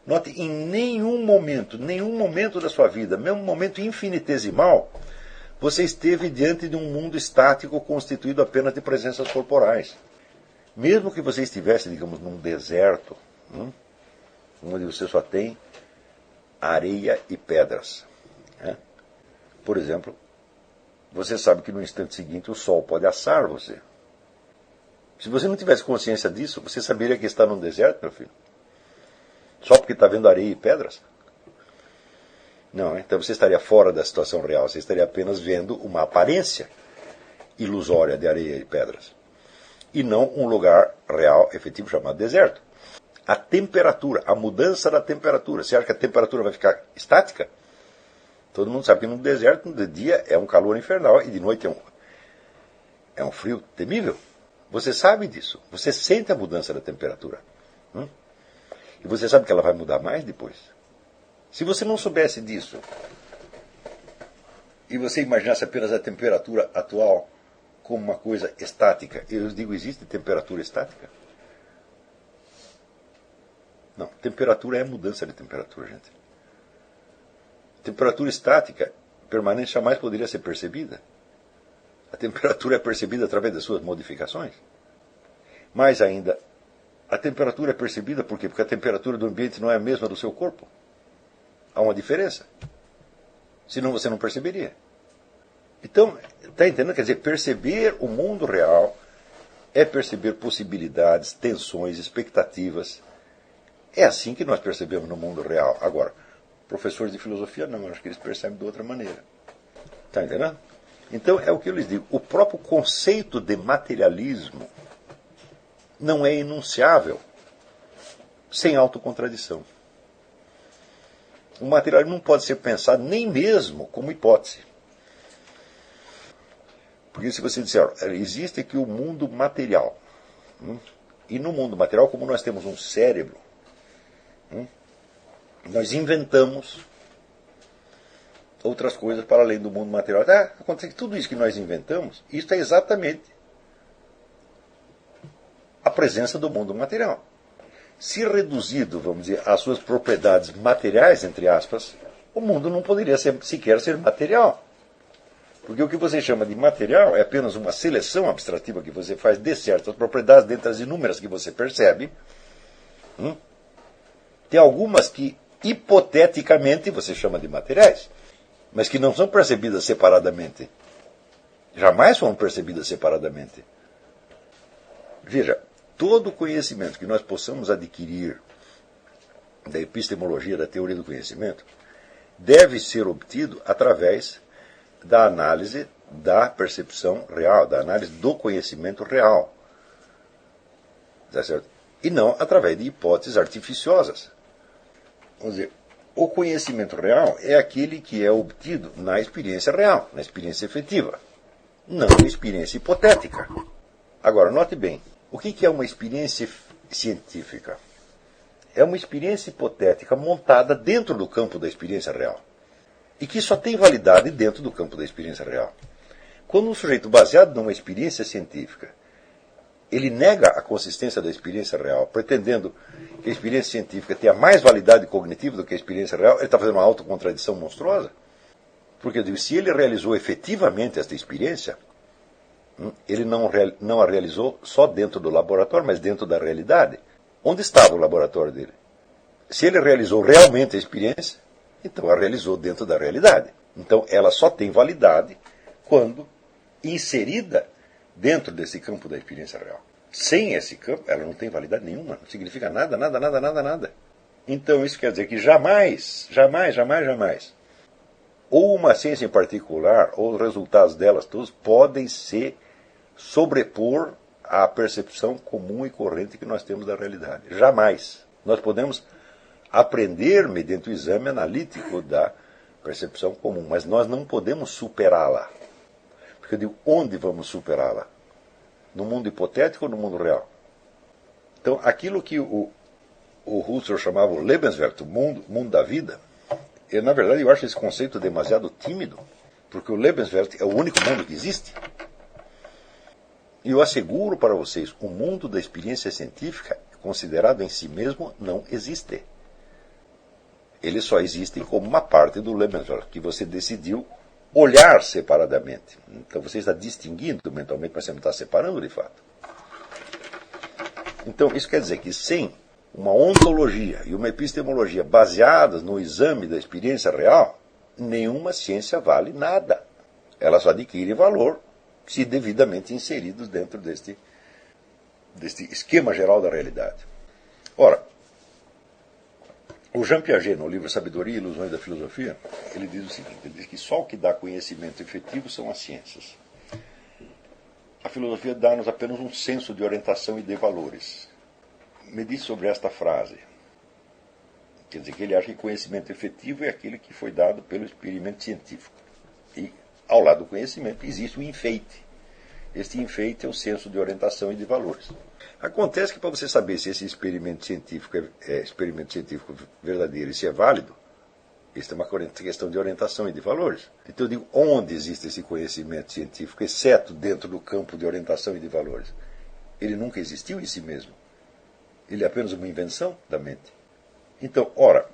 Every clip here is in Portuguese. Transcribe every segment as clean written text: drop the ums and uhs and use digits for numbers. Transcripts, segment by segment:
Note, em nenhum momento da sua vida, mesmo um momento infinitesimal, você esteve diante de um mundo estático constituído apenas de presenças corporais. Mesmo que você estivesse, digamos, num deserto, onde você só tem areia e pedras. Por exemplo, você sabe que no instante seguinte o sol pode assar você. Se você não tivesse consciência disso, você saberia que está num deserto, meu filho? Só porque está vendo areia e pedras? Não, então você estaria fora da situação real, você estaria apenas vendo uma aparência ilusória de areia e pedras. E não um lugar real, efetivo, chamado deserto. A temperatura, a mudança da temperatura. Você acha que a temperatura vai ficar estática? Todo mundo sabe que no deserto, de dia é um calor infernal e de noite é um frio temível. Você sabe disso. Você sente a mudança da temperatura. E você sabe que ela vai mudar mais depois. Se você não soubesse disso, e você imaginasse apenas a temperatura atual como uma coisa estática, eu digo, existe temperatura estática? Não, temperatura é mudança de temperatura, gente. Temperatura estática, permanente, jamais poderia ser percebida. A temperatura é percebida através das suas modificações. Mais ainda, a temperatura é percebida por quê? Porque a temperatura do ambiente não é a mesma do seu corpo. Há uma diferença. Senão você não perceberia. Então, está entendendo? Quer dizer, perceber o mundo real é perceber possibilidades, tensões, expectativas. É assim que nós percebemos no mundo real. Agora, professores de filosofia não, acho que eles percebem de outra maneira. Está entendendo? Então, é o que eu lhes digo. O próprio conceito de materialismo não é enunciável sem autocontradição. O materialismo não pode ser pensado nem mesmo como hipótese. Porque se você disser, existe aqui o mundo material. E no mundo material, como nós temos um cérebro, nós inventamos outras coisas para além do mundo material. Acontece que tudo isso que nós inventamos, isso é exatamente a presença do mundo material. Se reduzido, vamos dizer, às suas propriedades materiais, entre aspas, o mundo não poderia sequer ser material. Porque o que você chama de material é apenas uma seleção abstrativa que você faz de certas propriedades, dentre as inúmeras que você percebe. Tem algumas que, hipoteticamente, você chama de materiais, mas que não são percebidas separadamente. Jamais foram percebidas separadamente. Veja, todo conhecimento que nós possamos adquirir da epistemologia, da teoria do conhecimento, deve ser obtido através da análise da percepção real, da análise do conhecimento real. Tá certo? E não através de hipóteses artificiosas. Vamos dizer, o conhecimento real é aquele que é obtido na experiência real, na experiência efetiva, não na experiência hipotética. Agora, note bem, o que é uma experiência científica? É uma experiência hipotética montada dentro do campo da experiência real. E que só tem validade dentro do campo da experiência real. Quando um sujeito baseado numa experiência científica, ele nega a consistência da experiência real, pretendendo que a experiência científica tenha mais validade cognitiva do que a experiência real, ele está fazendo uma autocontradição monstruosa. Porque eu digo, se ele realizou efetivamente esta experiência, ele não a realizou só dentro do laboratório, mas dentro da realidade. Onde estava o laboratório dele? Se ele realizou realmente a experiência, então a realizou dentro da realidade. Então ela só tem validade quando inserida dentro desse campo da experiência real. Sem esse campo, ela não tem validade nenhuma, não significa nada, nada, nada, nada, nada. Então isso quer dizer que jamais, ou uma ciência em particular, ou os resultados delas todos, podem se sobrepor à percepção comum e corrente que nós temos da realidade. Jamais. Nós podemos aprender mediante o exame analítico da percepção comum, mas nós não podemos superá-la. Porque eu digo, onde vamos superá-la? No mundo hipotético ou no mundo real? Então, aquilo que o Husserl chamava o Lebenswelt, o mundo da vida, na verdade eu acho esse conceito demasiado tímido, porque o Lebenswelt é o único mundo que existe. E eu asseguro para vocês, o mundo da experiência científica, considerado em si mesmo, não existe. Eles só existem como uma parte do elemento que você decidiu olhar separadamente. Então você está distinguindo mentalmente, mas você não está separando de fato. Então isso quer dizer que sem uma ontologia e uma epistemologia baseadas no exame da experiência real, nenhuma ciência vale nada. Ela só adquire valor se devidamente inseridos dentro deste esquema geral da realidade. Ora, o Jean Piaget, no livro Sabedoria e Ilusões da Filosofia, ele diz o seguinte, ele diz que só o que dá conhecimento efetivo são as ciências. A filosofia dá-nos apenas um senso de orientação e de valores. Me diz sobre esta frase. Quer dizer que ele acha que conhecimento efetivo é aquele que foi dado pelo experimento científico. E, ao lado do conhecimento, existe um enfeite. Este enfeite é o senso de orientação e de valores. Acontece que para você saber se esse experimento científico é experimento científico verdadeiro e se é válido, isso é uma questão de orientação e de valores. Então eu digo, onde existe esse conhecimento científico, exceto dentro do campo de orientação e de valores? Ele nunca existiu em si mesmo. Ele é apenas uma invenção da mente. Então, ora,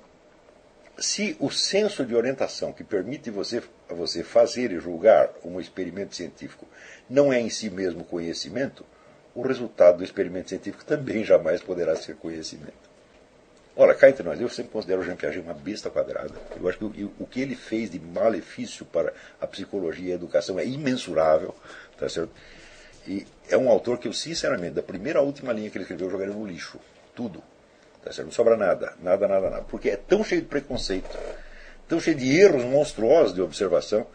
se o senso de orientação que permite você fazer e julgar um experimento científico não é em si mesmo conhecimento, o resultado do experimento científico também jamais poderá ser conhecimento. Ora, cá entre nós, eu sempre considero o Jean Piaget uma besta quadrada. Eu acho que o que ele fez de malefício para a psicologia e a educação é imensurável, tá certo? E é um autor que eu, sinceramente, da primeira à última linha que ele escreveu, eu jogaria no lixo. Tudo. Tá certo? Não sobra nada. Nada. Porque é tão cheio de preconceito, tão cheio de erros monstruosos de observação.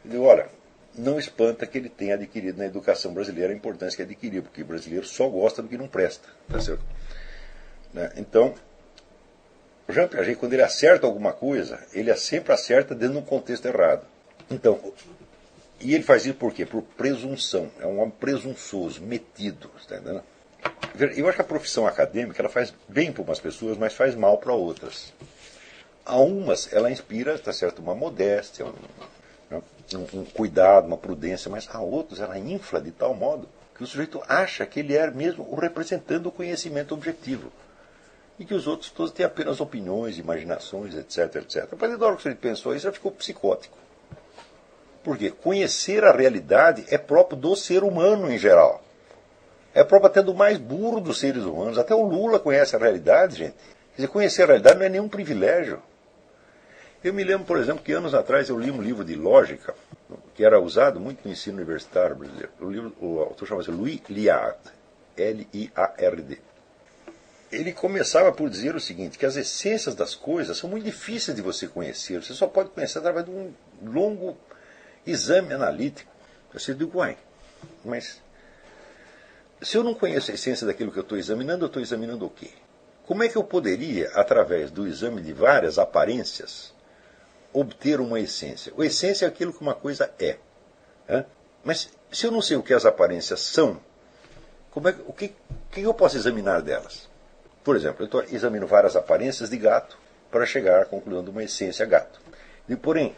Eu digo, olha, não espanta que ele tenha adquirido na educação brasileira a importância que adquiriu, porque o brasileiro só gosta do que não presta. Tá certo? Então, o Jean Piaget, quando ele acerta alguma coisa, ele sempre acerta dentro de um contexto errado. Então, e ele faz isso por quê? Por presunção. É um homem presunçoso, metido. Está entendendo? Eu acho que a profissão acadêmica ela faz bem para umas pessoas, mas faz mal para outras. A umas ela inspira, tá certo, uma modéstia, um cuidado, uma prudência, mas a outros ela infla de tal modo que o sujeito acha que ele é mesmo o representante do conhecimento objetivo. E que os outros todos têm apenas opiniões, imaginações, etc. A partir da hora que o sujeito pensou isso, ele ficou psicótico. Por quê? Conhecer a realidade é próprio do ser humano em geral. É próprio até do mais burro dos seres humanos. Até o Lula conhece a realidade, gente. Quer dizer, conhecer a realidade não é nenhum privilégio. Eu me lembro, por exemplo, que anos atrás eu li um livro de lógica, que era usado muito no ensino universitário brasileiro. O autor chamava-se Louis Liard, L-I-A-R-D. Ele começava por dizer o seguinte, que as essências das coisas são muito difíceis de você conhecer. Você só pode conhecer através de um longo exame analítico. Você diz, uai, mas se eu não conheço a essência daquilo que eu estou examinando o quê? Como é que eu poderia, através do exame de várias aparências, obter uma essência? A essência é aquilo que uma coisa é. Mas se eu não sei o que as aparências são, o que eu posso examinar delas? Por exemplo, eu examino várias aparências de gato para chegar à conclusão de uma essência gato. E, porém,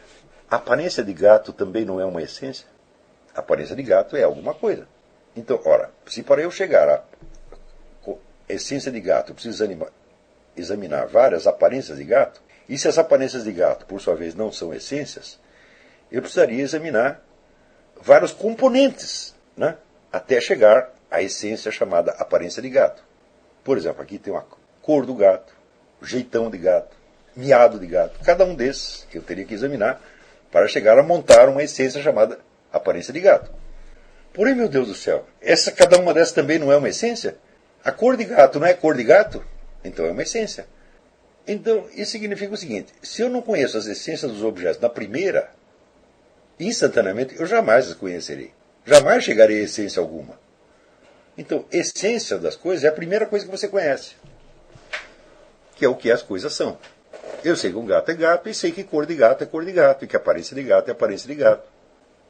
a aparência de gato também não é uma essência? A aparência de gato é alguma coisa. Então, ora, se para eu chegar à essência de gato eu preciso examinar várias aparências de gato, e se as aparências de gato, por sua vez, não são essências, eu precisaria examinar vários componentes, até chegar à essência chamada aparência de gato. Por exemplo, aqui tem uma cor do gato, jeitão de gato, miado de gato. Cada um desses eu teria que examinar para chegar a montar uma essência chamada aparência de gato. Porém, meu Deus do céu, cada uma dessas também não é uma essência? A cor de gato não é cor de gato? Então é uma essência. Então, isso significa o seguinte, se eu não conheço as essências dos objetos na primeira, instantaneamente eu jamais as conhecerei. Jamais chegarei a essência alguma. Então, essência das coisas é a primeira coisa que você conhece, que é o que as coisas são. Eu sei que um gato é gato e sei que cor de gato é cor de gato, e que aparência de gato é aparência de gato.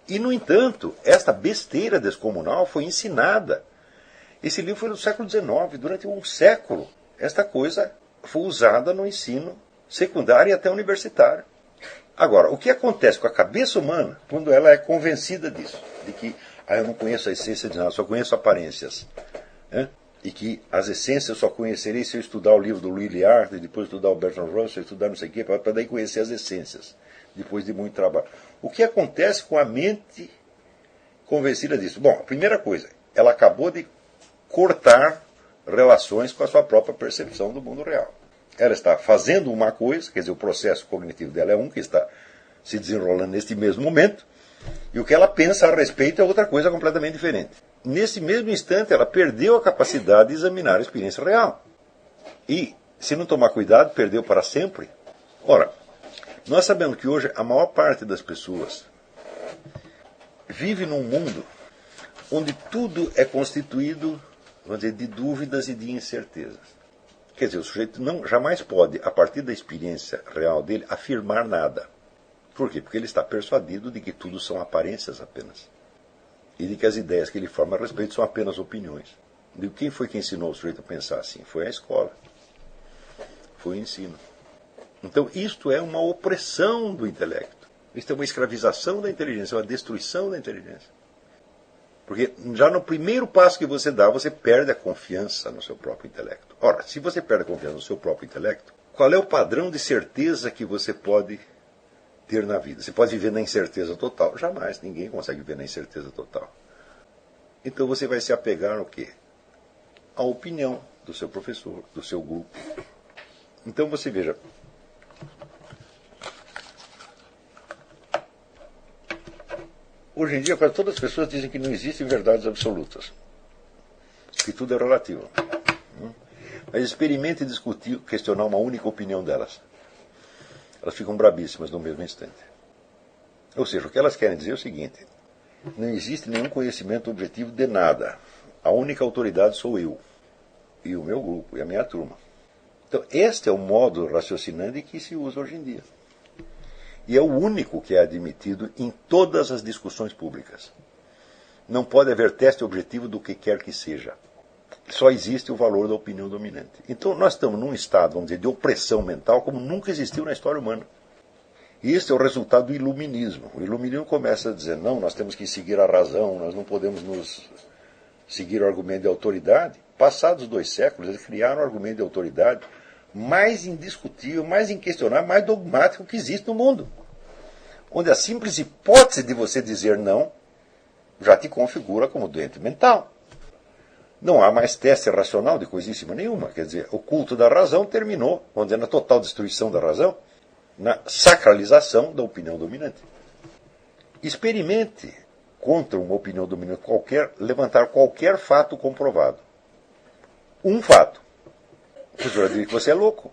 E, no entanto, esta besteira descomunal foi ensinada. Esse livro foi no século XIX, durante um século. Esta coisa foi usada no ensino secundário e até universitário. Agora, o que acontece com a cabeça humana quando ela é convencida disso? De que eu não conheço a essência de nada, só conheço aparências. E que as essências eu só conhecerei se eu estudar o livro do Louis Liard, depois estudar o Bertrand Russell, estudar não sei o quê, para daí conhecer as essências, depois de muito trabalho. O que acontece com a mente convencida disso? Bom, a primeira coisa, ela acabou de cortar relações com a sua própria percepção do mundo real. Ela está fazendo uma coisa, quer dizer, o processo cognitivo dela é um que está se desenrolando neste mesmo momento, e o que ela pensa a respeito é outra coisa completamente diferente. Nesse mesmo instante, ela perdeu a capacidade de examinar a experiência real. E, se não tomar cuidado, perdeu para sempre. Ora, nós sabemos que hoje a maior parte das pessoas vive num mundo onde tudo é constituído, vamos dizer, de dúvidas e de incertezas. Quer dizer, o sujeito jamais pode, a partir da experiência real dele, afirmar nada. Por quê? Porque ele está persuadido de que tudo são aparências apenas. E de que as ideias que ele forma a respeito são apenas opiniões. De quem foi que ensinou o sujeito a pensar assim? Foi a escola. Foi o ensino. Então, isto é uma opressão do intelecto. Isto é uma escravização da inteligência, uma destruição da inteligência. Porque já no primeiro passo que você dá, você perde a confiança no seu próprio intelecto. Ora, se você perde a confiança no seu próprio intelecto, qual é o padrão de certeza que você pode ter na vida? Você pode viver na incerteza total? Jamais, ninguém consegue viver na incerteza total. Então você vai se apegar ao quê? À opinião do seu professor, do seu grupo. Então você veja, hoje em dia quase todas as pessoas dizem que não existem verdades absolutas, que tudo é relativo. Mas experimente discutir, questionar uma única opinião delas. Elas ficam brabíssimas no mesmo instante. Ou seja, o que elas querem dizer é o seguinte: não existe nenhum conhecimento objetivo de nada. A única autoridade sou eu, e o meu grupo, e a minha turma. Então, este é o modo raciocinante que se usa hoje em dia. E é o único que é admitido em todas as discussões públicas. Não pode haver teste objetivo do que quer que seja. Só existe o valor da opinião dominante. Então nós estamos num estado, vamos dizer, de opressão mental como nunca existiu na história humana. E este é o resultado do iluminismo. O iluminismo começa a dizer, não, nós temos que seguir a razão, nós não podemos nos seguir o argumento de autoridade. Passados 2 séculos, eles criaram o argumento de autoridade mais indiscutível, mais inquestionável, mais dogmático que existe no mundo. Onde a simples hipótese de você dizer não já te configura como doente mental. Não há mais teste racional de coisíssima nenhuma. Quer dizer, o culto da razão terminou, vamos dizer, na total destruição da razão, na sacralização da opinião dominante. Experimente, contra uma opinião dominante qualquer, levantar qualquer fato comprovado. Um fato. Você vai dizer que você é louco.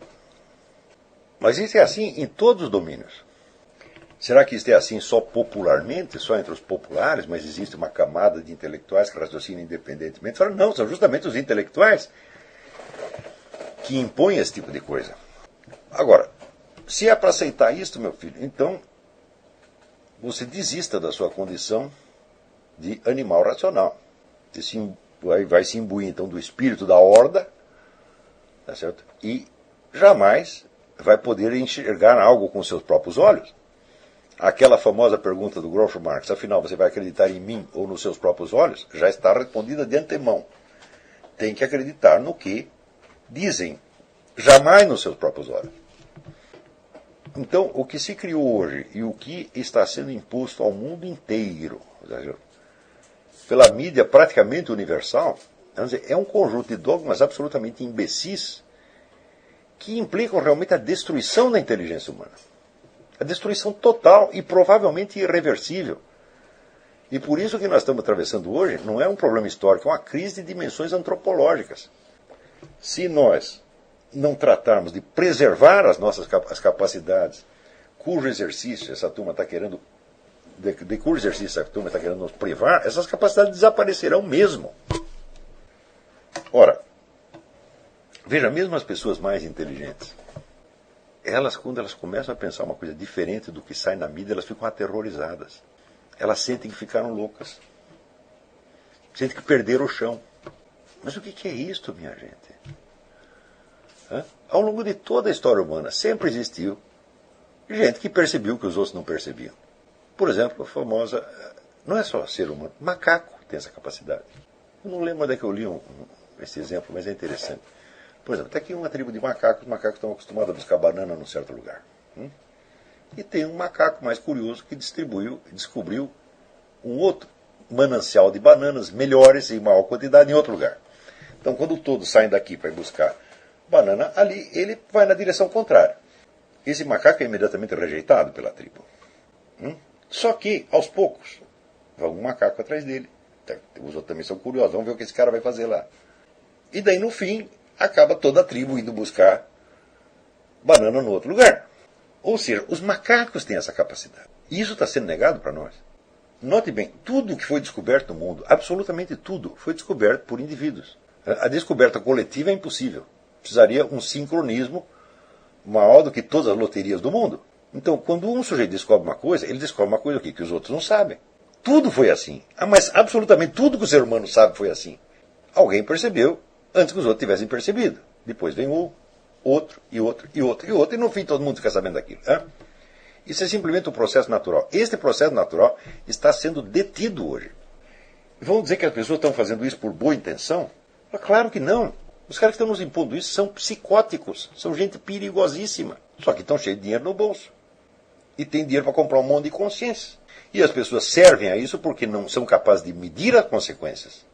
Mas isso é assim em todos os domínios. Será que isso é assim só popularmente, só entre os populares, mas existe uma camada de intelectuais que raciocinam independentemente? Fala, não, são justamente os intelectuais que impõem esse tipo de coisa. Agora, se é para aceitar isto, meu filho, então você desista da sua condição de animal racional. Você vai se imbuir, então, do espírito da horda, tá certo? E jamais vai poder enxergar algo com seus próprios olhos. Aquela famosa pergunta do Groucho Marx, afinal, você vai acreditar em mim ou nos seus próprios olhos? Já está respondida de antemão. Tem que acreditar no que dizem, jamais nos seus próprios olhos. Então, o que se criou hoje e o que está sendo imposto ao mundo inteiro, pela mídia praticamente universal, é um conjunto de dogmas absolutamente imbecis que implicam realmente a destruição da inteligência humana. A destruição total e provavelmente irreversível. E por isso que nós estamos atravessando hoje não é um problema histórico, é uma crise de dimensões antropológicas. Se nós não tratarmos de preservar as capacidades cujo exercício essa turma está querendo, de cujo exercício essa turma está querendo nos privar, essas capacidades desaparecerão mesmo. Ora, veja, mesmo as pessoas mais inteligentes, elas, quando elas começam a pensar uma coisa diferente do que sai na mídia, elas ficam aterrorizadas. Elas sentem que ficaram loucas. Sentem que perderam o chão. Mas o que é isto, minha gente? Ao longo de toda a história humana, sempre existiu gente que percebeu que os outros não percebiam. Por exemplo, a famosa... Não é só ser humano, macaco tem essa capacidade. Eu não lembro onde é que eu li esse exemplo, mas é interessante. Por exemplo, tem aqui uma tribo de macacos, os macacos estão acostumados a buscar banana num certo lugar. E tem um macaco mais curioso que descobriu um outro manancial de bananas melhores em maior quantidade em outro lugar. Então, quando todos saem daqui para ir buscar banana, ali ele vai na direção contrária. Esse macaco é imediatamente rejeitado pela tribo. Só que, aos poucos, vai um macaco atrás dele. Os outros também são curiosos, vamos ver o que esse cara vai fazer lá. E daí, no fim, acaba toda a tribo indo buscar banana no outro lugar. Ou seja, os macacos têm essa capacidade. E isso está sendo negado para nós. Note bem, tudo que foi descoberto no mundo, absolutamente tudo, foi descoberto por indivíduos. A descoberta coletiva é impossível. Precisaria um sincronismo maior do que todas as loterias do mundo. Então, quando um sujeito descobre uma coisa, ele descobre uma coisa que os outros não sabem. Tudo foi assim. Mas absolutamente tudo que o ser humano sabe foi assim. Alguém percebeu antes que os outros tivessem percebido. Depois vem um, outro, e outro, e outro, e outro, e no fim todo mundo fica sabendo daquilo. Isso é simplesmente um processo natural. Este processo natural está sendo detido hoje. Vão dizer que as pessoas estão fazendo isso por boa intenção? Claro que não. Os caras que estão nos impondo isso são psicóticos, são gente perigosíssima. Só que estão cheios de dinheiro no bolso. E tem dinheiro para comprar um monte de consciência. E as pessoas servem a isso porque não são capazes de medir as consequências.